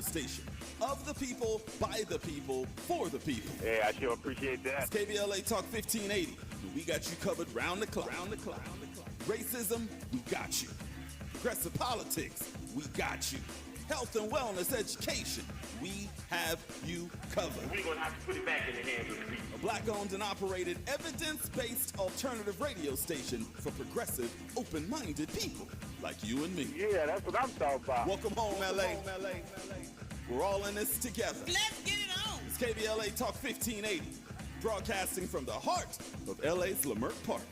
Station of the people, by the people, for the people. Hey, I sure appreciate that. It's KBLA Talk 1580. We got you covered round the clock. Racism, we got you. Progressive politics, we got you. Health and wellness education, we have you covered. We're going to have to put it back in the hands of the people. A black-owned and operated, evidence-based alternative radio station for progressive, open-minded people like you and me. Yeah, that's what I'm talking about. Welcome home, LA. We're all in this together. Let's get it on. It's KBLA Talk 1580, broadcasting from the heart of LA's Leimert Park.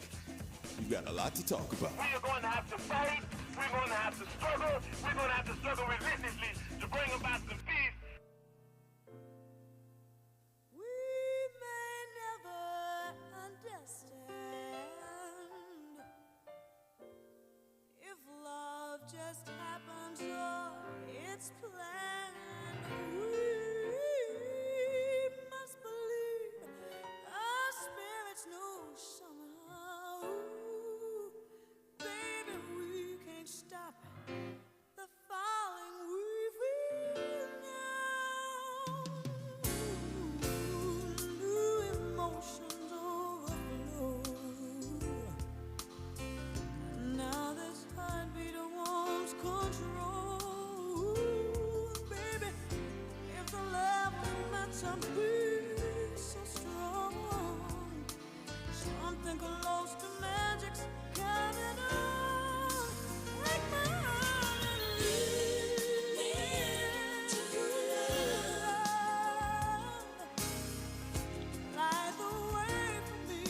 You've got a lot to talk about. We are going to have to fight. We're going to have to struggle. We're going to have to struggle relentlessly to bring about some peace. We may never understand if love just happens or it's planned. We must believe our spirits know somehow. Baby, we can't stop the falling we feel now. New emotions overflow. Now this heartbeat wants control. Baby, if the love was meant to be so strong, something close to magic's coming on. Take my hand and lead me into love. Light the way for me.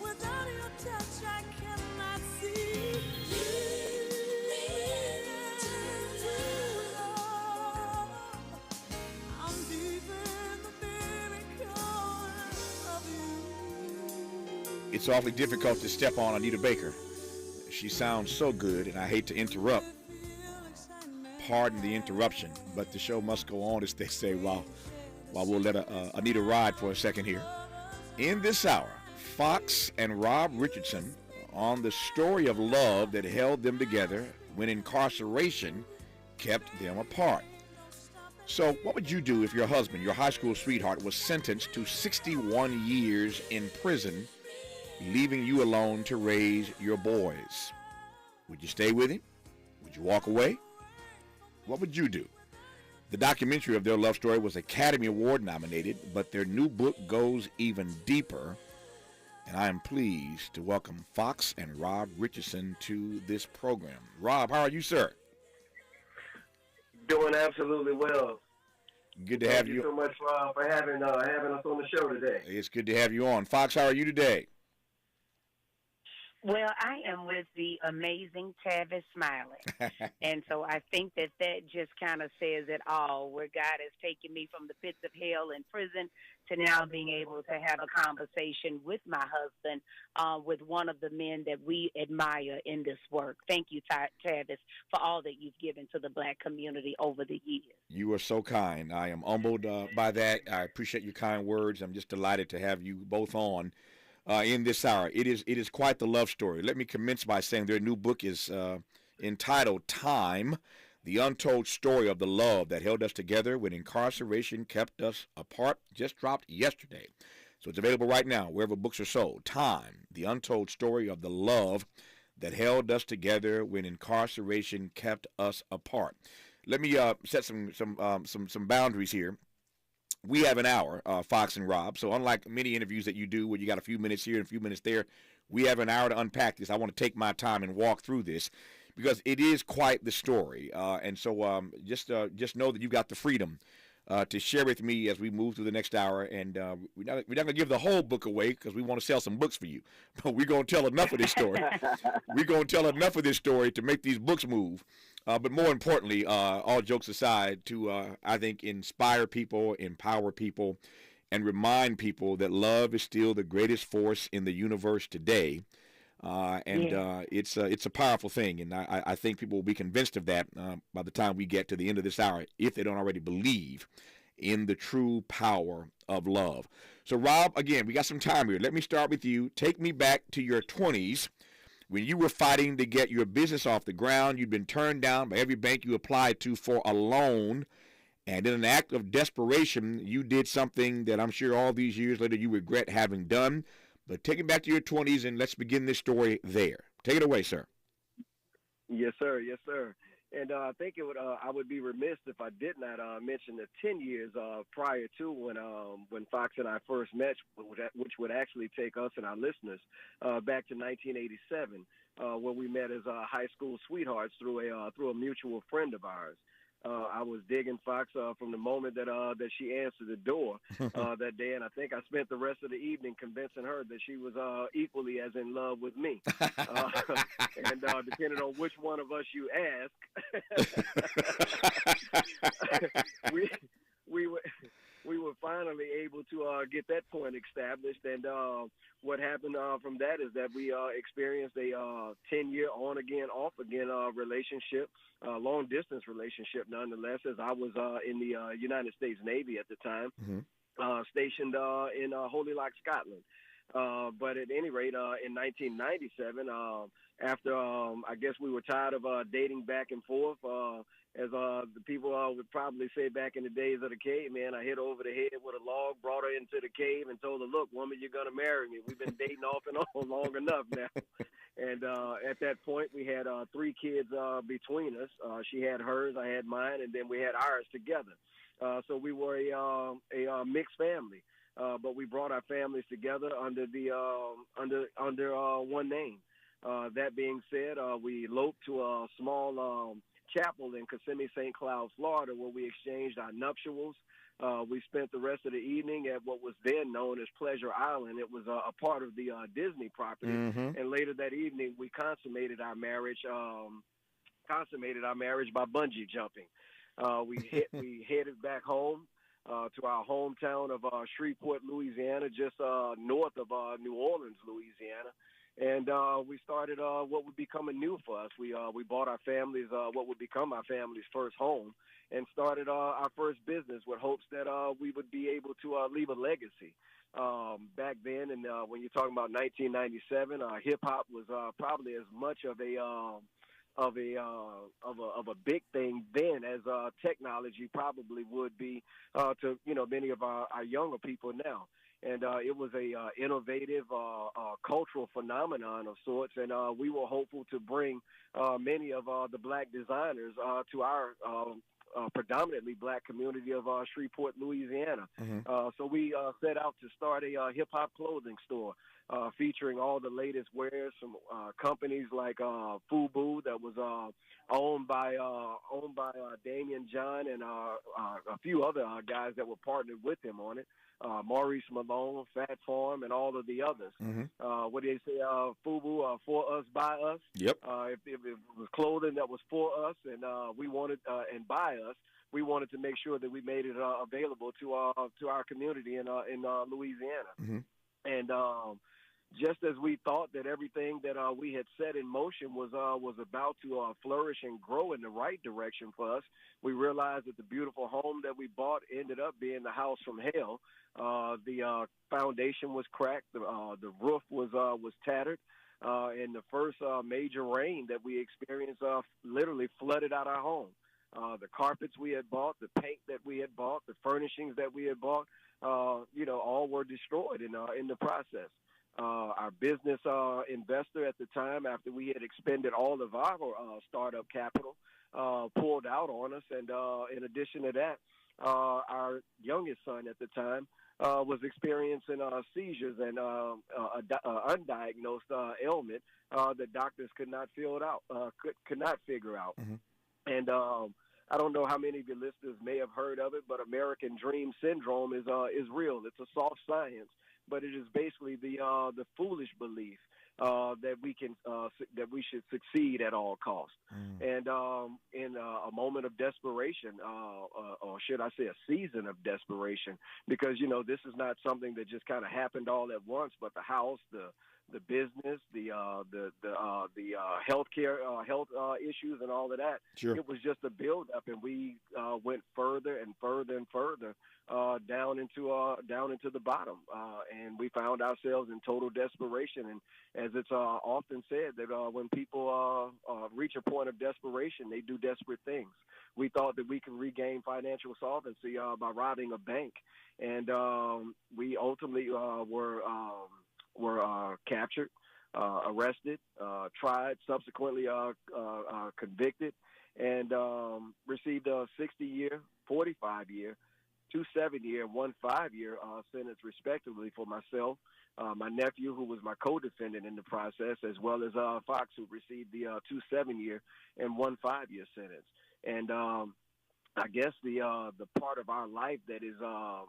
Without your touch, I cannot see. Lead me into love. I'm deep in the miracle of you. It's awfully difficult to step on Anita Baker. She sounds so good, and I hate to interrupt. Pardon the interruption, but the show must go on, as they say, while we'll let Anita ride for a second here. In this hour, Fox and Rob Richardson on the story of love that held them together when incarceration kept them apart. So what would you do if your husband, your high school sweetheart, was sentenced to 61 years in prison, leaving you alone to raise your boys? Would you stay with him? Would you walk away? What would you do? The documentary of their love story was Academy Award nominated, but their new book goes even deeper. And I am pleased to welcome Fox and Rob Richardson to this program. Rob, how are you, sir? Doing absolutely well. Good to have you. Thank you so much, Rob, for having us on the show today. It's good to have you on. Fox, how are you today? Well, I am with the amazing Tavis Smiley. And so I think that just kind of says it all, where God has taken me from the pits of hell in prison to now being able to have a conversation with my husband, with one of the men that we admire in this work. Thank you, Tavis, for all that you've given to the black community over the years. You are so kind. I am humbled by that. I appreciate your kind words. I'm just delighted to have you both on in this hour. It is quite the love story. Let me commence by saying their new book is entitled Time, The Untold Story of the Love That Held Us Together When Incarceration Kept Us Apart. Just dropped yesterday. So it's available right now wherever books are sold. Time, The Untold Story of the Love That Held Us Together When Incarceration Kept Us Apart. Let me set some boundaries here. We have an hour, Fox and Rob. So unlike many interviews that you do where you got a few minutes here and a few minutes there, we have an hour to unpack this. I want to take my time and walk through this because it is quite the story. And so just know that you've got the freedom to share with me as we move through the next hour. And we're not going to give the whole book away because we want to sell some books for you. But we're going to tell enough of this story. We're going to tell enough of this story to make these books move. But more importantly, all jokes aside, to, I think, inspire people, empower people, and remind people that love is still the greatest force in the universe today. It's a powerful thing, and I think people will be convinced of that by the time we get to the end of this hour, if they don't already believe in the true power of love. So, Rob, again, we got some time here. Let me start with you. Take me back to your 20s. When you were fighting to get your business off the ground, you'd been turned down by every bank you applied to for a loan, And in an act of desperation, you did something that I'm sure all these years later you regret having done. But take it back to your 20s, and let's begin this story there. Take it away, sir. Yes, sir. Yes, sir. And I think I would be remiss if I did not mention the 10 years prior to when Fox and I first met, which would actually take us and our listeners back to 1987, when we met as high school sweethearts through a mutual friend of ours. I was digging Fox from the moment that she answered the door that day, and I think I spent the rest of the evening convincing her that she was equally as in love with me. And depending on which one of us you ask, we were finally able to get that point established. And what happened from that is that we experienced a 10-year on-again, off-again relationship, long-distance relationship nonetheless, as I was in the United States Navy at the time, stationed in Holy Loch, Scotland. But at any rate, in 1997, after I guess we were tired of dating back and forth, as the people would probably say back in the days of the caveman, I hit her over the head with a log, brought her into the cave, and told her, "Look, woman, you're going to marry me. We've been dating off and on long enough now." And at that point, we had 3 kids between us. She had hers, I had mine, and then we had ours together. So we were a mixed family. But we brought our families together under the under one name. That being said, we eloped to a small chapel in Kissimmee, St. Cloud, Florida, where we exchanged our nuptials. We spent the rest of the evening at what was then known as Pleasure Island. It was a part of the Disney property. And later that evening, we consummated our marriage by bungee jumping. We headed back home to our hometown of Shreveport, Louisiana, just north of New Orleans, Louisiana. And we started what would become anew for us. We bought our families what would become our family's first home, and started our first business with hopes that we would be able to leave a legacy. Back then, and when you're talking about 1997, hip hop was probably as much of a big thing then as technology probably would be to many of our younger people now. And it was a innovative cultural phenomenon of sorts, and we were hopeful to bring many of the black designers to our predominantly black community of Shreveport, Louisiana. So we set out to start a hip-hop clothing store featuring all the latest wares from companies like FUBU, that was owned by Damian John and a few other guys that were partnered with him on it. Maurice Malone, Fat Farm, and all of the others. What do they say? FUBU, for us, by us. Yep. If it was clothing that was for us, and we wanted and by us, we wanted to make sure that we made it available to our community in Louisiana. And just as we thought that everything that we had set in motion was about to flourish and grow in the right direction for us, we realized that the beautiful home that we bought ended up being the house from hell. The foundation was cracked, the roof was tattered, and the first major rain that we experienced literally flooded out our home. The carpets we had bought, the paint that we had bought, the furnishings that we had bought, all were destroyed in the process. Our business investor at the time, after we had expended all of our startup capital, pulled out on us. And in addition to that, our youngest son at the time was experiencing seizures and undiagnosed ailment that doctors could not figure out. And I don't know how many of your listeners may have heard of it, but American Dream Syndrome is real. It's a soft science, but it is basically the foolish belief that we should succeed at all costs. And in a moment of desperation, or should I say a season of desperation, because this is not something that just kind of happened all at once, but the house, the business, the healthcare health issues and all of that. Sure. It was just a build up, and we went further and further further and further down into the bottom, and we found ourselves in total desperation. And as it's often said, that when people reach a point of desperation, they do desperate things. We thought that we could regain financial solvency by robbing a bank, and we ultimately were captured, arrested, tried, subsequently convicted, and received a 60-year, 45-year, 2 7-year, 1 5-year sentence, respectively, for myself, my nephew, who was my co-defendant in the process, as well as Fox, who received the 2 7-year and 1 5-year sentence. And I guess the part of our life that is of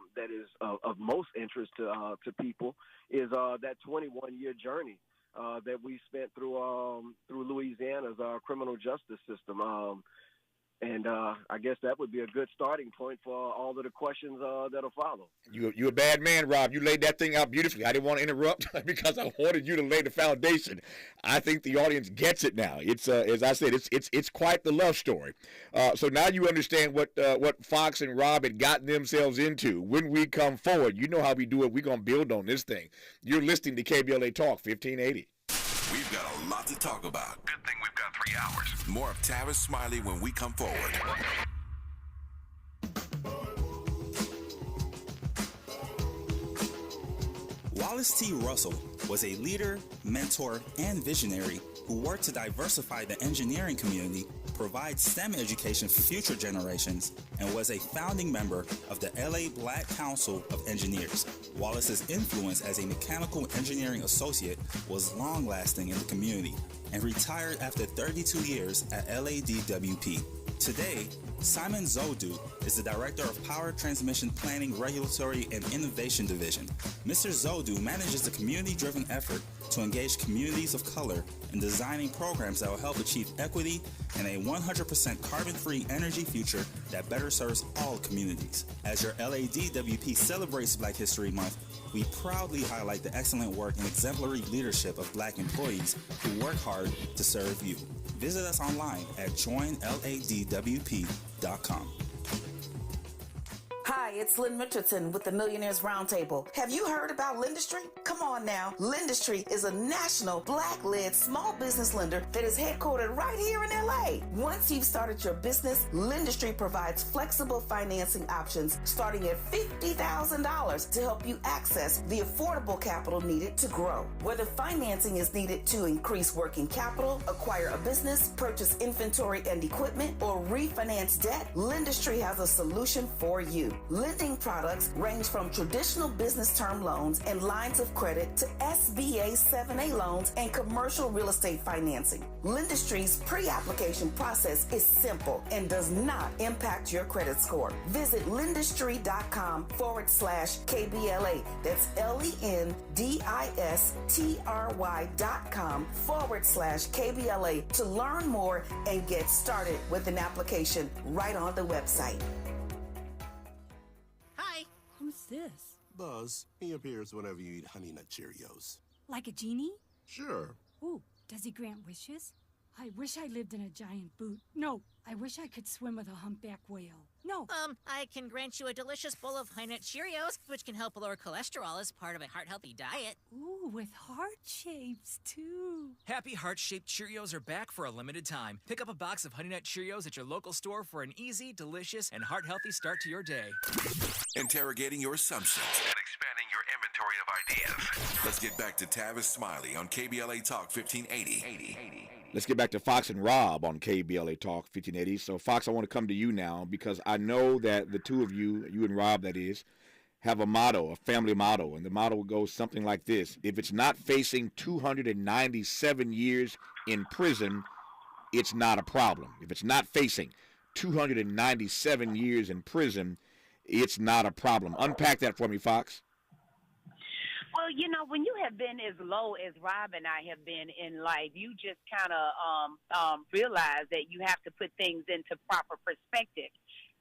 most interest to people is that 21-year journey that we spent through Louisiana's criminal justice system. And I guess that would be a good starting point for all of the questions that'll follow. You're a bad man, Rob. You laid that thing out beautifully. I didn't want to interrupt because I wanted you to lay the foundation. I think the audience gets it now. It's as I said, it's quite the love story. So now you understand what Fox and Rob had gotten themselves into. When we come forward, you know how we do it. We're gonna build on this thing. You're listening to KBLA Talk 1580. We've got a lot to talk about. Good thing we've got 3 hours. More of Tavis Smiley when we come forward. Wallace T. Russell was a leader, mentor, and visionary who worked to diversify the engineering community, provide STEM education for future generations, and was a founding member of the LA Black Council of Engineers. Wallace's influence as a mechanical engineering associate was long-lasting in the community and retired after 32 years at LADWP. Today, Simon Zodu is the Director of Power Transmission Planning, Regulatory, and Innovation Division. Mr. Zodu manages the community-driven effort to engage communities of color in designing programs that will help achieve equity and a 100% carbon-free energy future that better serves all communities. As your LADWP celebrates Black History Month, we proudly highlight the excellent work and exemplary leadership of Black employees who work hard to serve you. Visit us online at joinladwp.com. Hi, it's Lynn Richardson with the Millionaires Roundtable. Have you heard about Lendistry? Come on now. Lendistry is a national Black-led small business lender that is headquartered right here in LA. Once you've started your business, Lendistry provides flexible financing options starting at $50,000 to help you access the affordable capital needed to grow. Whether financing is needed to increase working capital, acquire a business, purchase inventory and equipment, or refinance debt, Lendistry has a solution for you. Lending products range from traditional business term loans and lines of credit to SBA 7A loans and commercial real estate financing. Lendistry's pre-application process is simple and does not impact your credit score. Visit lendistry.com/KBLA. That's LENDISTRY.com/KBLA to learn more and get started with an application right on the website. Who's this? Buzz. He appears whenever you eat Honey Nut Cheerios. Like a genie? Sure. Ooh, does he grant wishes? I wish I lived in a giant boot. No, I wish I could swim with a humpback whale. No. I can grant you a delicious bowl of Honey Nut Cheerios, which can help lower cholesterol as part of a heart-healthy diet. Ooh, with heart shapes, too. Happy heart-shaped Cheerios are back for a limited time. Pick up a box of Honey Nut Cheerios at your local store for an easy, delicious, and heart-healthy start to your day. Interrogating your assumptions and expanding your inventory of ideas. Let's get back to Tavis Smiley on KBLA Talk 1580. Let's get back to Fox and Rob on KBLA Talk 1580. So, Fox, I want to come to you now because I know that the two of you, you and Rob, that is, have a motto, a family motto, and the motto goes something like this: if it's not facing 297 years in prison, it's not a problem. If it's not facing 297 years in prison, it's not a problem. Unpack that for me, Fox. Well, you know, when you have been as low as Rob and I have been in life, you just kind of realize that you have to put things into proper perspective.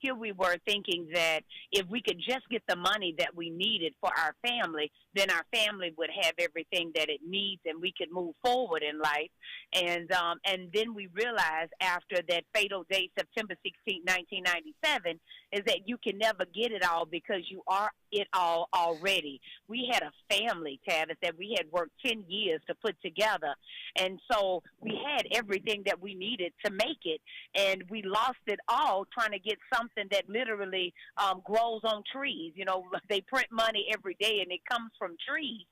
here we were thinking that if we could just get the money that we needed for our family, then our family would have everything that it needs and we could move forward in life. And then we realized after that fatal day, September 16, 1997, is that you can never get it all because you are it all already. We had a family, Tavis, that we had worked 10 years to put together. And so we had everything that we needed to make it. And we lost it all trying to get something that literally grows on trees. You know, they print money every day and it comes from trees.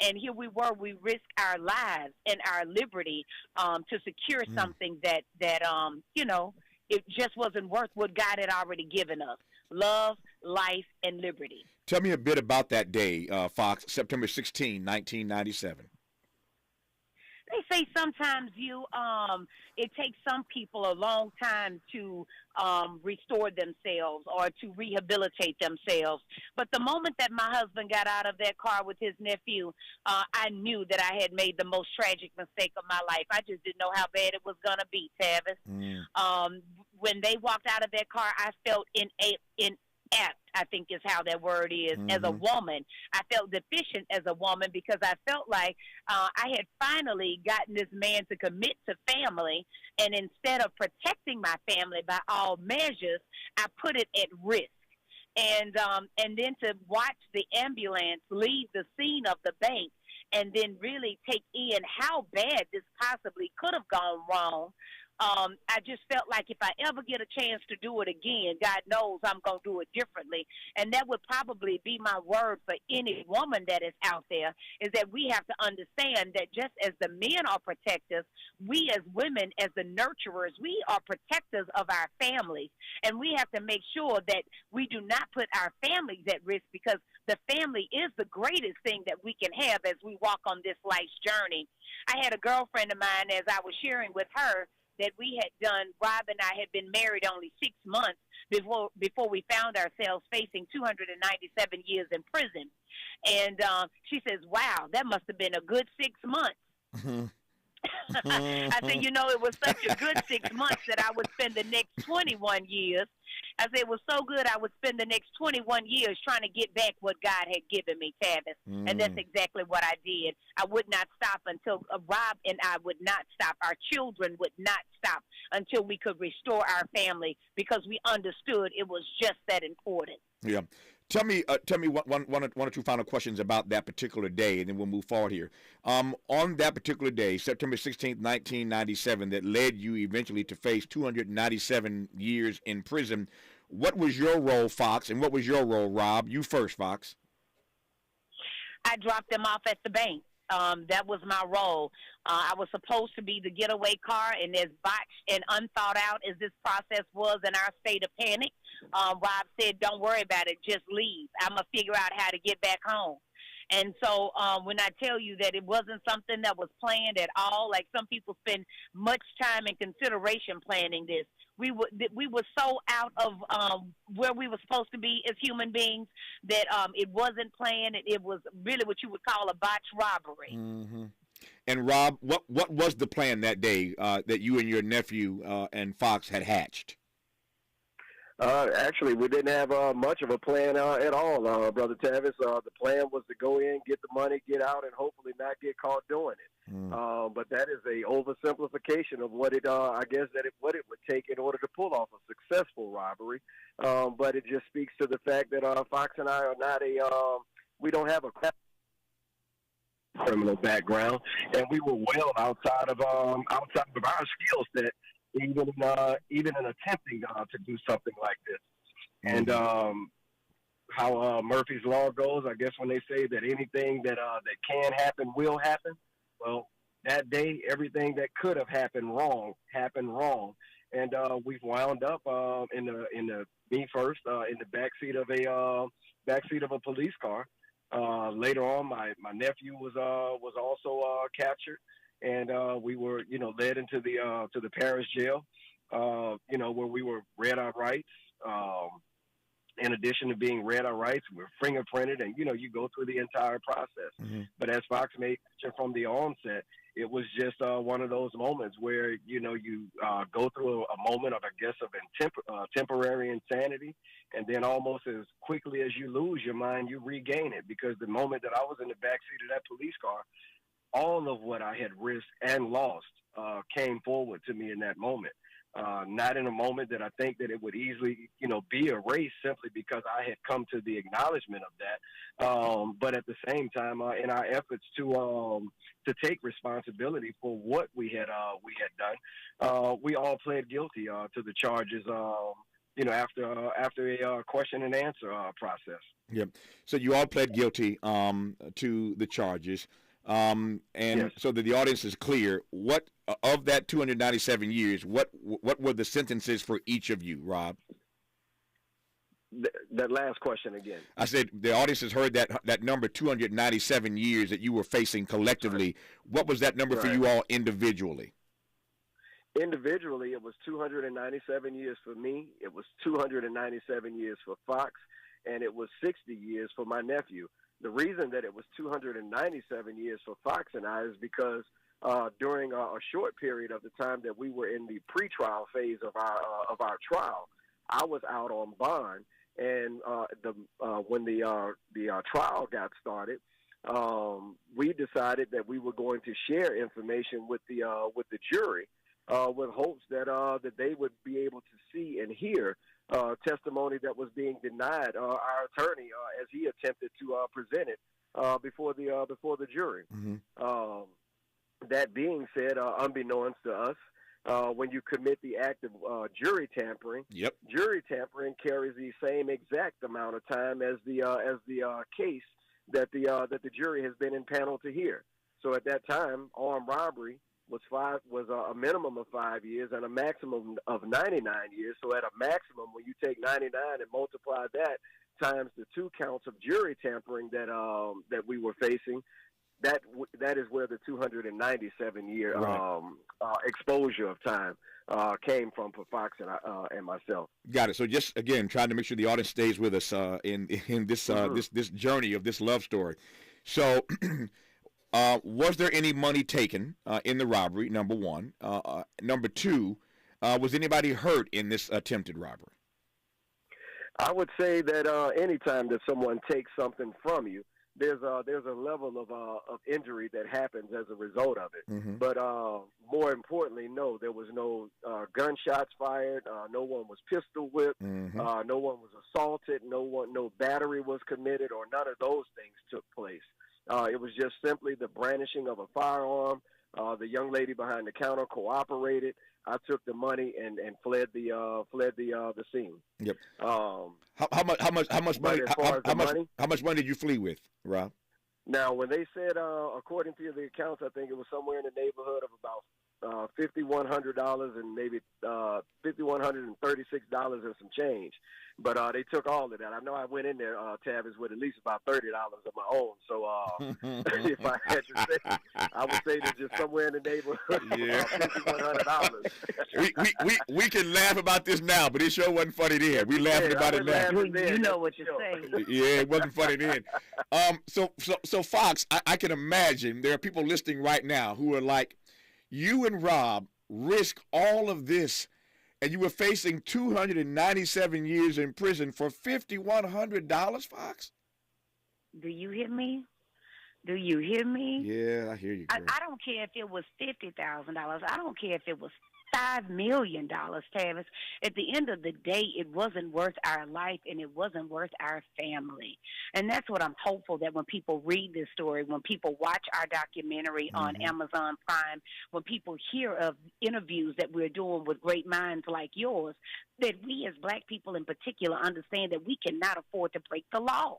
And here we were, we risked our lives and our liberty to secure something that you know, it just wasn't worth what God had already given us. Love, life, and liberty. Tell me a bit about that day, Fox, September 16, 1997. They say sometimes it takes some people a long time to restore themselves or to rehabilitate themselves. But the moment that my husband got out of that car with his nephew, I knew that I had made the most tragic mistake of my life. I just didn't know how bad it was going to be, Tavis. When they walked out of that car, I felt inept, I think is how that word is, as a woman. I felt deficient as a woman because I felt like I had finally gotten this man to commit to family, and instead of protecting my family by all measures, I put it at risk. And then to watch the ambulance leave the scene of the bank and then really take in how bad this possibly could have gone wrong, I just felt like if I ever get a chance to do it again, God knows I'm going to do it differently. And that would probably be my word for any woman that is out there, is that we have to understand that just as the men are protectors, we as women, as the nurturers, we are protectors of our families. And we have to make sure that we do not put our families at risk, because the family is the greatest thing that we can have as we walk on this life's journey. I had a girlfriend of mine, as I was sharing with her, that we had done, Rob and I had been married only 6 months before we found ourselves facing 297 years in prison. And she says, wow, that must have been a good 6 months. I said, you know, it was such a good 6 months that I would spend the next 21 years. I said, it was so good I would spend the next 21 years trying to get back what God had given me, Tavis. And that's exactly what I did. I would not stop until Rob and I would not stop. Our children would not stop until we could restore our family, because we understood it was just that important. Yeah. Tell me one or two final questions about that particular day, and then we'll move forward here. On that particular day, September 16th, 1997, that led you eventually to face 297 years in prison, what was your role, Fox, and what was your role, Rob? You first, Fox. I dropped them off at the bank. That was my role. I was supposed to be the getaway car, and as botched and unthought out as this process was in our state of panic, Rob said, don't worry about it, just leave. I'm going to figure out how to get back home. And so when I tell you that it wasn't something that was planned at all, like some people spend much time and consideration planning this, we were so out of where we were supposed to be as human beings that it wasn't planned. It was really what you would call a botched robbery. Mm-hmm. And Rob, what was the plan that day that you and your nephew and Fox had hatched? Actually, we didn't have much of a plan at all, Brother Tavis. The plan was to go in, get the money, get out, and hopefully not get caught doing it. But that is a oversimplification of what what it would take in order to pull off a successful robbery. But it just speaks to the fact that Fox and I are not we don't have a criminal background, and we were well outside of our skill set, even in attempting to do something like this. And how Murphy's Law goes, I guess when they say that anything that can happen will happen, well, that day, everything that could have happened wrong. And we've wound up in the backseat of a police car. Later on, my nephew was also captured, and we were led into the parish jail, where we were read our rights. And in addition to being read our rights, we're fingerprinted, and you go through the entire process. Mm-hmm. But as Fox made mention from the onset, it was just one of those moments where you go through a moment of, I guess, of temporary insanity, and then almost as quickly as you lose your mind, you regain it, because the moment that I was in the backseat of that police car, all of what I had risked and lost came forward to me in that moment. Not in a moment that I think that it would easily, be erased simply because I had come to the acknowledgement of that. But at the same time, in our efforts to take responsibility for what we had done, we all pled guilty to the charges. After a question and answer process. Yep. So you all pled guilty to the charges. And yes. So that the audience is clear, what of that 297 years, what were the sentences for each of you, Rob? That last question again. I said the audience has heard that number, 297 years that you were facing collectively. Right. What was that number for you all individually? Individually, it was 297 years for me. It was 297 years for Fox, and it was 60 years for my nephew. The reason that it was 297 years for Fox and I is because during a short period of the time that we were in the pretrial phase of our trial, I was out on bond, and when the trial got started, we decided that we were going to share information with the jury, with hopes that they would be able to see and hear testimony that was being denied our attorney as he attempted to present it before the jury. Mm-hmm. That being said, unbeknownst to us, when you commit the act of jury tampering, yep. Jury tampering carries the same exact amount of time as the case that the jury has been impaneled to hear. So at that time, armed robbery was a minimum of 5 years and a maximum of 99 years. So at a maximum, when you take 99 and multiply that times the 2 counts of jury tampering that we were facing, that is where the 297-year right. Exposure of time came from for Fox and myself. Got it. So just again, trying to make sure the audience stays with us in this mm-hmm. this journey of this love story. So. Was there any money taken in the robbery, number one? Number two, was anybody hurt in this attempted robbery? I would say that anytime that someone takes something from you, there's a level of injury that happens as a result of it. Mm-hmm. But more importantly, no, there was no gunshots fired. No one was pistol whipped. Mm-hmm. No one was assaulted. No battery was committed, or none of those things took place. It was just simply the brandishing of a firearm. The young lady behind the counter cooperated. I took the money and fled the scene. Yep. How much money? How much money did you flee with, Rob? Now, when they said, according to the accounts, I think it was somewhere in the neighborhood of about $5,100 and maybe $5,136 and some change. But they took all of that. I know I went in there, Tavis, with at least about $30 of my own. So if I had to say, I would say that just somewhere in the neighborhood of $5,100. we can laugh about this now, but it sure wasn't funny then. We laughing about it now. You know what you're saying. Yeah, it wasn't funny then. So Fox, I can imagine there are people listening right now who are like, you and Rob risk all of this, and you were facing 297 years in prison for $5,100, Fox? Do you hear me? Do you hear me? Yeah, I hear you. I don't care if it was $50,000. I don't care if it was $5 million, Tavis. At the end of the day, it wasn't worth our life, and it wasn't worth our family. And that's what I'm hopeful that when people read this story, when people watch our documentary on Amazon Prime, when people hear of interviews that we're doing with great minds like yours, that we as black people in particular understand that we cannot afford to break the law.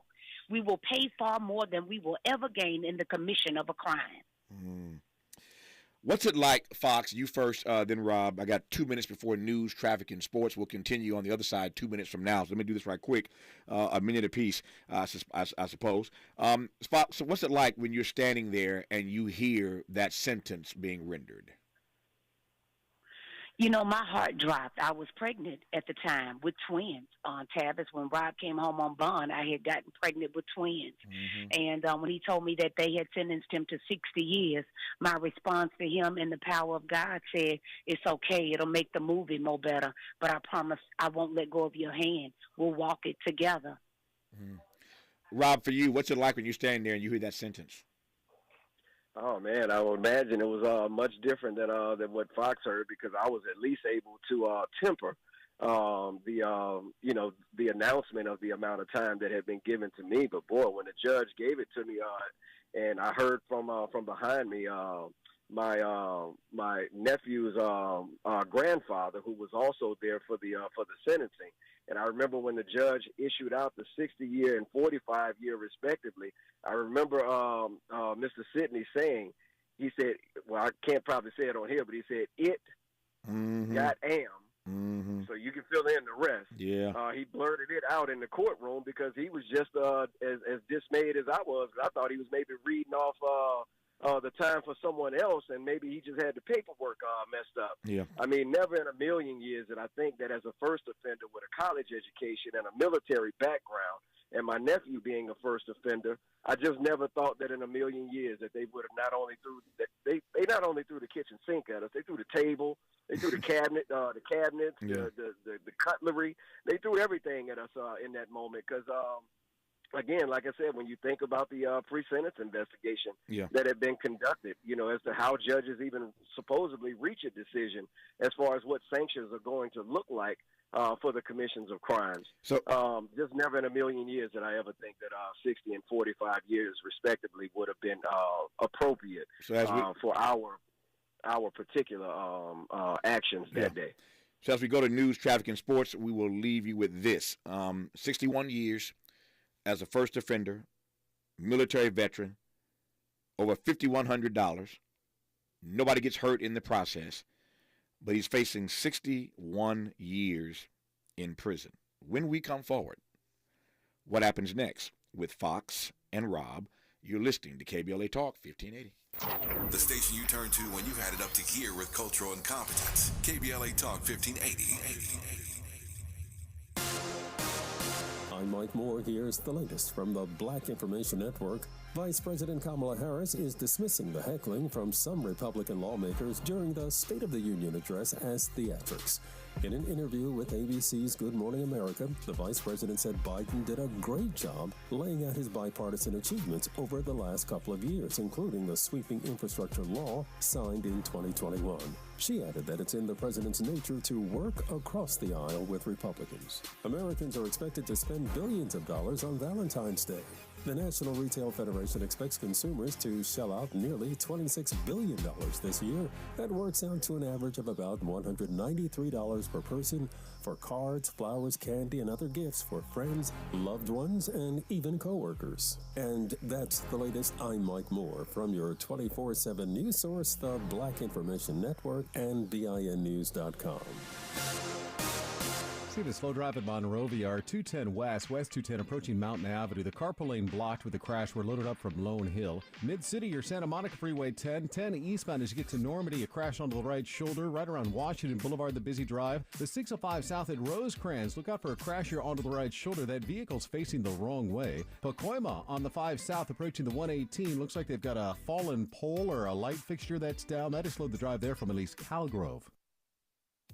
We will pay far more than we will ever gain in the commission of a crime. Mm. What's it like, Fox? You first, then Rob. I got 2 minutes before news, traffic, and sports. We'll continue on the other side 2 minutes from now. So let me do this right quick, a minute apiece, I suppose. Fox, so what's it like when you're standing there and you hear that sentence being rendered? You know, my heart dropped. I was pregnant at the time with twins. Tavis, when Rob came home on bond, I had gotten pregnant with twins. And when he told me that they had sentenced him to 60 years, my response to him in the power of God said, it's okay. It'll make the movie more better. But I promise I won't let go of your hand. We'll walk it together. Rob, for you, what's it like when you stand there and you hear that sentence? Oh man, I would imagine it was much different than what Fox heard, because I was at least able to temper the announcement of the amount of time that had been given to me. But boy, when the judge gave it to me, and I heard from behind me, my nephew's grandfather, who was also there for the sentencing. And I remember when the judge issued out the 60-year and 45-year respectively, I remember Mr. Sidney saying, he said, well, I can't probably say it on here, but he said, it got am. So you can fill in the rest. Yeah. He blurted it out in the courtroom because he was just as dismayed as I was. I thought he was maybe reading off the time for someone else, and maybe he just had the paperwork messed up. Yeah. I mean, never in a million years did I think that as a first offender with a college education and a military background, and my nephew being a first offender, I just never thought that in a million years that they would have not only threw the kitchen sink at us, they threw the table, they threw the cabinets, the cutlery, they threw everything at us in that moment. Because again, like I said, when you think about the pre-sentence investigation that had been conducted, as to how judges even supposedly reach a decision as far as what sanctions are going to look like for the commissions of crimes. So just never in a million years did I ever think that 60 and 45 years respectively would have been appropriate for our particular actions that day. So as we go to news, traffic, and sports, we will leave you with this. 61 years as a first offender, military veteran, over $5,100. Nobody gets hurt in the process, but he's facing 61 years in prison. When we come forward, what happens next? With Fox and Rob, you're listening to KBLA Talk 1580. The station you turn to when you've had it up to gear with cultural incompetence. KBLA Talk 1580. I'm Mike Moore. Here's the latest from the Black Information Network. Vice President Kamala Harris is dismissing the heckling from some Republican lawmakers during the State of the Union address as theatrics. In an interview with ABC's Good Morning America, the vice president said Biden did a great job laying out his bipartisan achievements over the last couple of years, including the sweeping infrastructure law signed in 2021. She added that it's in the president's nature to work across the aisle with Republicans. Americans are expected to spend billions of dollars on Valentine's Day. The National Retail Federation expects consumers to shell out nearly $26 billion this year. That works out to an average of about $193 per person for cards, flowers, candy, and other gifts for friends, loved ones, and even coworkers. And that's the latest. I'm Mike Moore from your 24/7 news source, the Black Information Network, and BINnews.com. See the slow drive at Monrovia, 210 West 210 approaching Mountain Avenue. The carpool lane blocked with the crash. We're loaded up from Lone Hill. Mid-City, your Santa Monica Freeway 10 eastbound as you get to Normandy. A crash onto the right shoulder right around Washington Boulevard, the busy drive. The 605 south at Rosecrans. Look out for a crash here onto the right shoulder. That vehicle's facing the wrong way. Pacoima on the 5 south approaching the 118. Looks like they've got a fallen pole or a light fixture that's down. That has slowed the drive there from at least Calgrove.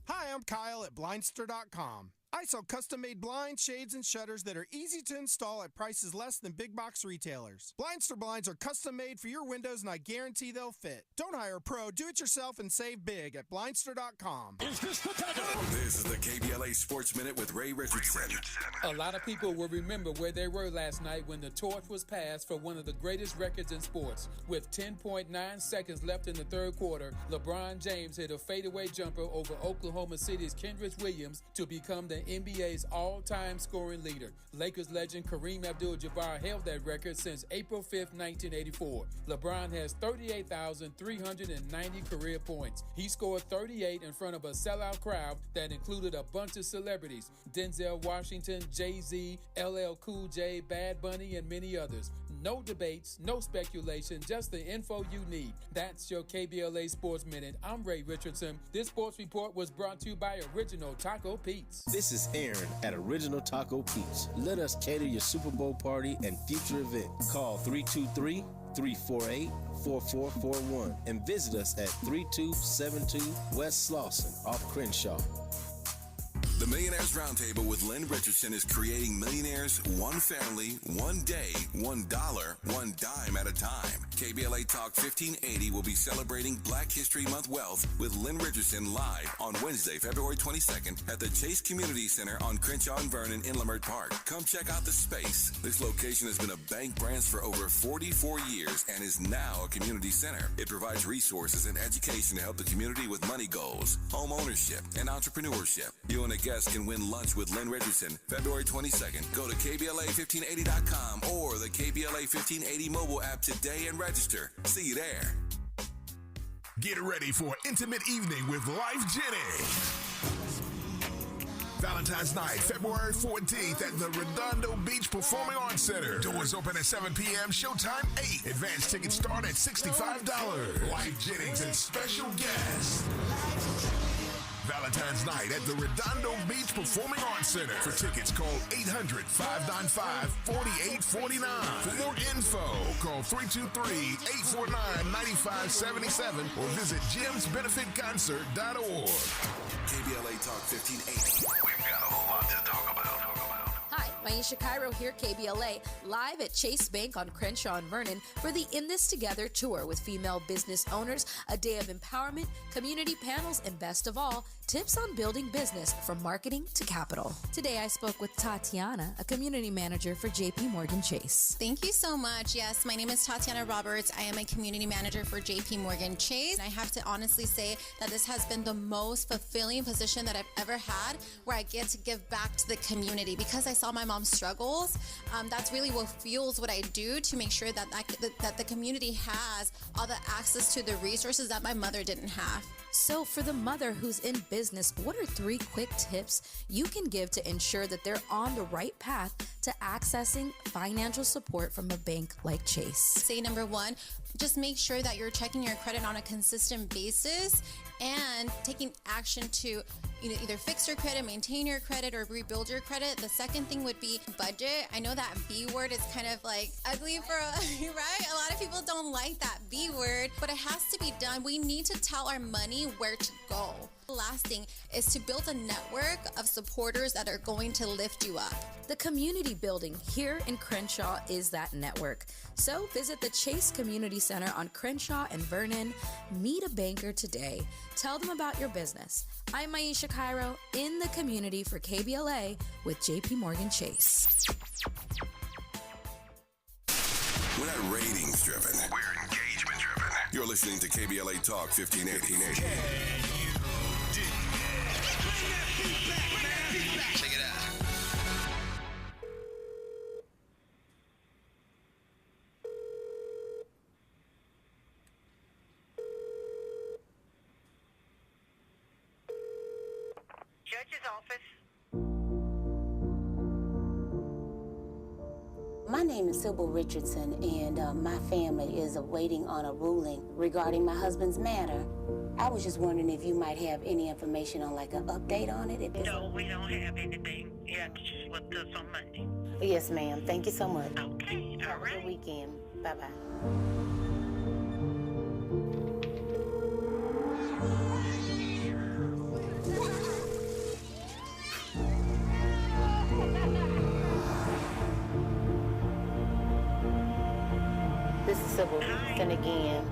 Hi, I'm Kyle at Blindster.com. I sell custom-made blinds, shades, and shutters that are easy to install at prices less than big box retailers. Blindster blinds are custom-made for your windows, and I guarantee they'll fit. Don't hire a pro. Do it yourself and save big at Blindster.com. Is this the This is the KBLA Sports Minute with Ray Richardson. A lot of people will remember where they were last night when the torch was passed for one of the greatest records in sports. With 10.9 seconds left in the third quarter, LeBron James hit a fadeaway jumper over Oklahoma City's Kendrick Williams to become the NBA's all-time scoring leader. Lakers legend Kareem Abdul-Jabbar held that record since April 5th, 1984. LeBron has 38,390 career points. He scored 38 in front of a sellout crowd that included a bunch of celebrities: Denzel Washington, Jay-Z, LL Cool J, Bad Bunny, and many others. No debates, no speculation, just the info you need. That's your KBLA Sports Minute. I'm Ray Richardson. This sports report was brought to you by Original Taco Pete's. This is Aaron at Original Taco Pete's. Let us cater your Super Bowl party and future events. Call 323-348-4441 and visit us at 3272 West Slauson off Crenshaw. The Millionaires Roundtable with Lynn Richardson is creating millionaires one family, one day, $1, one dime at a time. KBLA Talk 1580 will be celebrating Black History Month Wealth with Lynn Richardson live on Wednesday, February 22nd at the Chase Community Center on Crenshaw and Vernon in Leimert Park. Come check out the space. This location has been a bank branch for over 44 years and is now a community center. It provides resources and education to help the community with money goals, home ownership, and entrepreneurship. You and a guest can win lunch with Lynn Richardson February 22nd. Go to KBLA1580.com or the KBLA 1580 mobile app today and register. See you there. Get ready for an intimate evening with Life Jennings. Valentine's Night, February 14th at the Redondo Beach Performing Arts Center. Doors open at 7 p.m., showtime 8. Advance tickets start at $65. Life Jennings and special guests. Valentine's Night at the Redondo Beach Performing Arts Center. For tickets, call 800-595-4849. For more info, call 323-849-9577 or visit jimsbenefitconcert.org. KBLA Talk 1580. We've got a whole lot to talk about. Hi, Maisha Cairo here, KBLA, live at Chase Bank on Crenshaw and Vernon for the In This Together tour with female business owners, a day of empowerment, community panels, and best of all, tips on building business from marketing to capital. Today I spoke with Tatiana, a community manager for JP Morgan Chase. Thank you so much. Yes, my name is Tatiana Roberts. I am a community manager for JP Morgan Chase. And I have to honestly say that this has been the most fulfilling position that I've ever had, where I get to give back to the community because I saw my mom's struggles. That's really what fuels what I do to make sure that the community has all the access to the resources that my mother didn't have. So for the mother who's in business, what are 3 quick tips you can give to ensure that they're on the right path to accessing financial support from a bank like Chase? Say number 1, just make sure that you're checking your credit on a consistent basis and taking action to either fix your credit, maintain your credit, or rebuild your credit. The second thing would be budget. I know that B word is kind of like ugly for, right? A lot of people don't like that B word, but it has to be done. We need to tell our money where to go. The last thing is to build a network of supporters that are going to lift you up. The community building here in Crenshaw is that network. So visit the Chase Community Center on Crenshaw and Vernon. Meet a banker today. Tell them about your business. I'm Maisha Cairo in the community for KBLA with JP Morgan Chase. We're not ratings driven. We're engagement driven. You're listening to KBLA Talk 1580. Check it out. Judge's office. My name is Sybil Richardson, and my family is awaiting on a ruling regarding my husband's matter. I was just wondering if you might have any information on like an update on it. No, we don't have anything. You have to just look to us on Monday. Yes, ma'am. Thank you so much. Okay, all right. Have a good weekend. Bye-bye. This is Sybil. And again.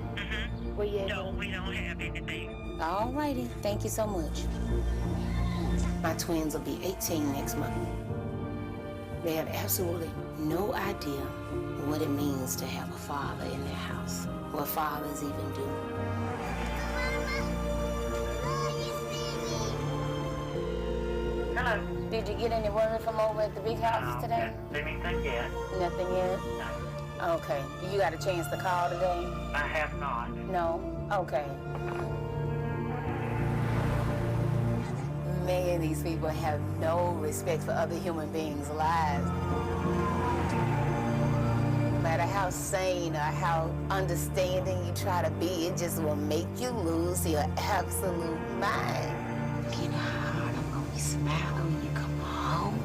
Where you at? No, we don't have anything. All righty. Thank you so much. My twins will be 18 next month. They have absolutely no idea what it means to have a father in their house, what fathers even do. Hello. Did you get any word from over at the big house today? Anything yet? Nothing yet? No. Okay. You got a chance to call today? I have not. No? Okay. Man, these people have no respect for other human beings' lives. Matter matter how sane or how understanding you try to be, it just will make you lose your absolute mind. You know how hard I'm gonna be smiling when you come home?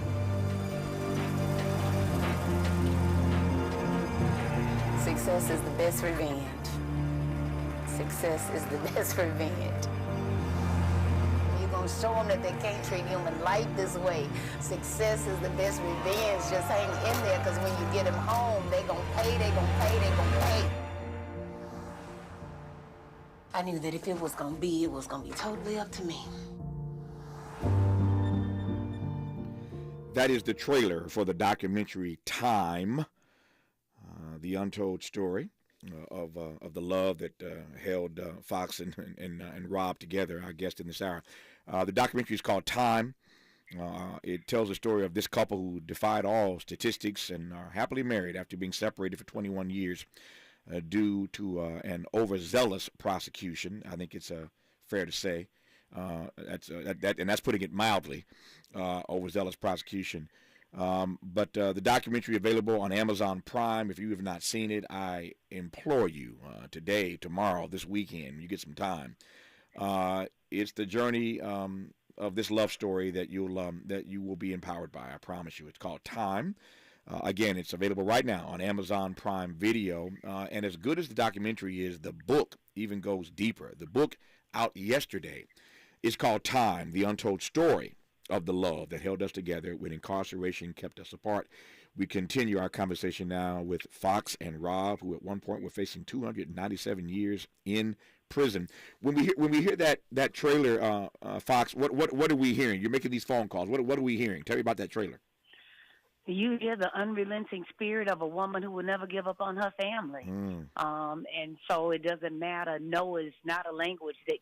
Success is the best revenge. Success is the best revenge. You're gonna show them that they can't treat human life this way. Success is the best revenge. Just hang in there, because when you get them home, they gonna pay, they gonna pay, they gonna pay. I knew that if it was gonna be totally up to me. That is the trailer for the documentary Time, the untold story of the love that held Fox and Rob together, our guest in this hour. The documentary is called Time. It tells the story of this couple who defied all statistics and are happily married after being separated for 21 years due to an overzealous prosecution. I think it's fair to say. That's putting it mildly, overzealous prosecution. But the documentary available on Amazon Prime. If you have not seen it, I implore you today, tomorrow, this weekend, you get some time. It's the journey of this love story that you will be empowered by. I promise you. It's called Time. Again, it's available right now on Amazon Prime Video. And as good as the documentary is, the book even goes deeper. The book out yesterday is called Time, the untold story of the love that held us together when incarceration kept us apart. We continue our conversation now with Fox and Rob, who at one point were facing 297 years in prison. When we hear that trailer, Fox, what are we hearing? You're making these phone calls. What are we hearing? Tell me about that trailer. You hear the unrelenting spirit of a woman who will never give up on her family. And so it doesn't matter. No is not a language that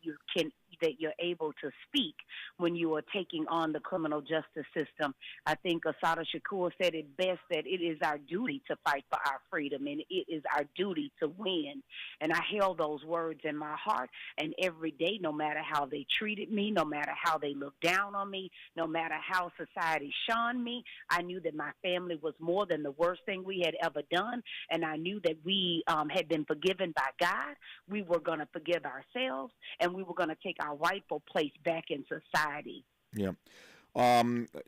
you're able to speak when you are taking on the criminal justice system. I think Assata Shakur said it best, that it is our duty to fight for our freedom, and it is our duty to win. And I held those words in my heart, and every day, no matter how they treated me, no matter how they looked down on me, no matter how society shunned me, I knew that my family was more than the worst thing we had ever done, and I knew that we had been forgiven by God. We were going to forgive ourselves, and we were going to take our rightful place back in society. Yeah.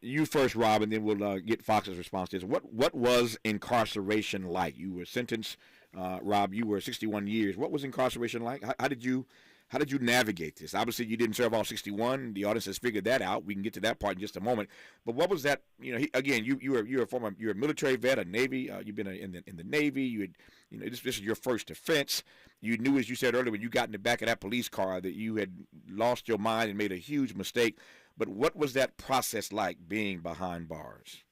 You first, Rob, and then we'll get Fox's response to this. What was incarceration like? You were sentenced, Rob, you were 61 years. What was incarceration like? How did you navigate this? Obviously, you didn't serve all 61. The audience has figured that out. We can get to that part in just a moment. But what was that? You're a military vet, a Navy. You've been in the Navy. This is your first offense. You knew, as you said earlier, when you got in the back of that police car, that you had lost your mind and made a huge mistake. But what was that process like, being behind bars?